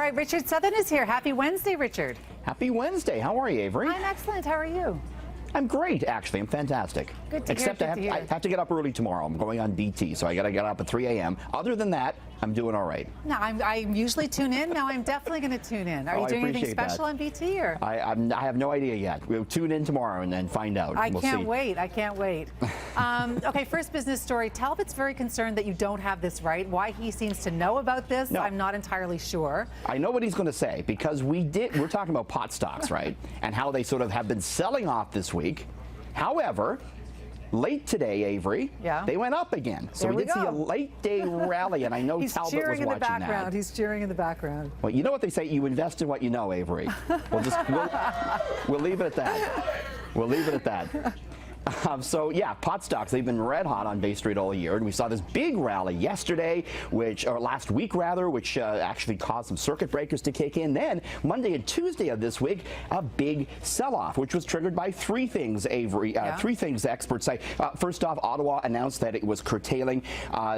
right, Richard Southern is here. Happy Wednesday, Richard. Happy Wednesday. How are you, Avery? I'm excellent. How are you? I'm great, actually. I'm fantastic. Good to Except hear. I have to get up early tomorrow. I'm going on BT, so I got to get up at 3 a.m. Other than that, I'm doing all right. No, I usually tune in. Now I'm definitely going to tune in. Are you doing anything special on BT? Or? I have no idea yet. We'll tune in tomorrow and then find out. I can't wait. I can't wait. Okay, first business story. Talbot's very concerned that you don't have this right. Why he seems to know about this, no. I'm not entirely sure. I know what he's going to say because we're talking about pot stocks, right? And how they sort of have been selling off this week. However, late today, Avery, they went up again. So we did see a late day rally, and I know Talbot was watching that. He's cheering in the background. Well, you know what they say, you invest in what you know, Avery. We'll leave it at that. We'll leave it at that. So yeah, pot stocks, they've been red hot on Bay Street all year, and we saw this big rally yesterday, or last week rather, which actually caused some circuit breakers to kick in. Then Monday and Tuesday of this week, a big sell-off, which was triggered by three things, Avery. Three things experts say. First off, Ottawa announced that it was curtailing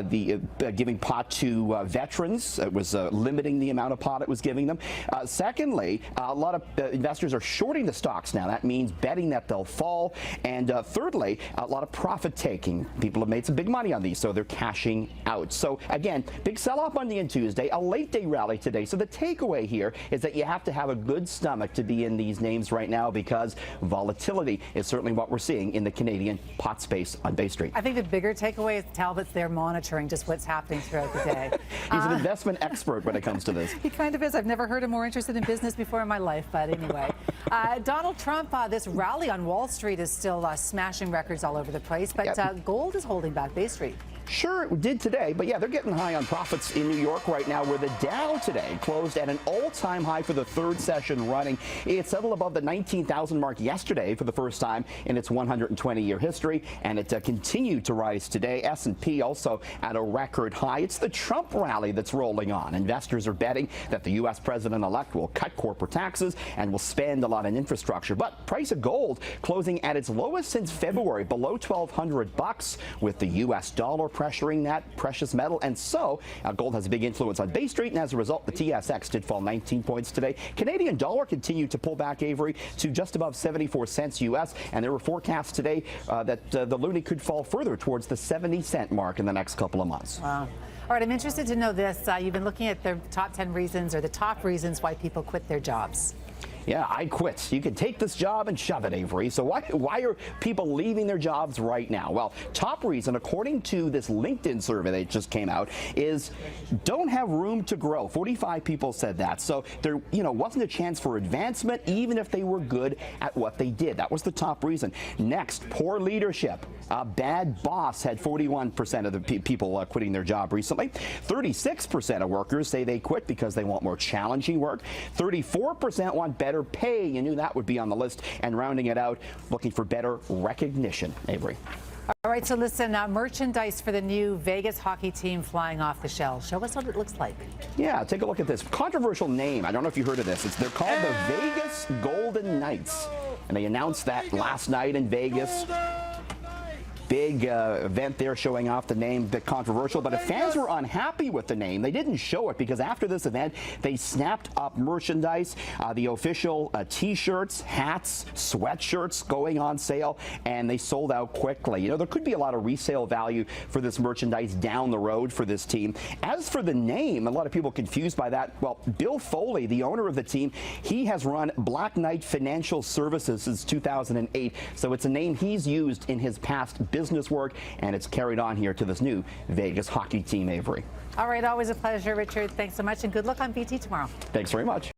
giving pot to veterans. It was limiting the amount of pot it was giving them. Secondly, a lot of investors are shorting the stocks now. That means betting that they'll fall. And thirdly, a lot of profit taking. People have made some big money on these, so they're cashing out. So again, big sell-off Monday and Tuesday, a late day rally today. So the takeaway here is that you have to have a good stomach to be in these names right now, because volatility is certainly what we're seeing in the Canadian pot space on Bay Street. I think the bigger takeaway is Talbot's there monitoring just what's happening throughout the day. He's an investment expert when it comes to this. He kind of is. I've never heard him more interested in business before in my life, but anyway. Donald Trump, this rally on Wall Street is still smashing records all over the place, but gold is holding back Bay Street. Sure, it did today, but yeah, they're getting high on profits in New York right now, where the Dow today closed at an all-time high for the third session running. It settled above the 19,000 mark yesterday for the first time in its 120-year history, and it continued to rise today. S&P also at a record high. It's the Trump rally that's rolling on. Investors are betting that the U.S. president-elect will cut corporate taxes and will spend a lot on infrastructure. But price of gold closing at its lowest since February, below $1,200, with the U.S. dollar pressuring that precious metal. And so gold has a big influence on Bay Street, and as a result, the TSX did fall 19 points today. Canadian dollar continued to pull back, Avery, to just above 74 cents U.S., and there were forecasts today that the loonie could fall further towards the 70-cent mark in the next couple of months. Wow. All right, I'm interested to know this. You've been looking at the top 10 reasons, or the top reasons why people quit their jobs. Yeah, I quit. You can take this job and shove it, Avery. So why are people leaving their jobs right now? Well, top reason, according to this LinkedIn survey that just came out, is don't have room to grow. 45 people said that. So there, wasn't a chance for advancement, even if they were good at what they did. That was the top reason. Next, poor leadership. A bad boss had 41% of the people quitting their job recently. 36% of workers say they quit because they want more challenging work. 34% want better pay. You knew that would be on the list. And rounding it out, looking for better recognition. Avery. All right, so listen, merchandise for the new Vegas hockey team flying off the shelves. Show us what it looks like. Yeah, take a look at this. Controversial name. I don't know if you heard of this. They're called the Vegas Golden Knights. And they announced that last night in Vegas. Big event there showing off the name, bit controversial, but if fans were unhappy with the name, they didn't show it, because after this event, they snapped up merchandise, the official T-shirts, hats, sweatshirts going on sale, and they sold out quickly. There could be a lot of resale value for this merchandise down the road for this team. As for the name, a lot of people confused by that. Well, Bill Foley, the owner of the team, he has run Black Knight Financial Services since 2008, so it's a name he's used in his past business work, and it's carried on here to this new Vegas hockey team, Avery. All right, always a pleasure, Richard. Thanks so much, and good luck on BT tomorrow. Thanks very much.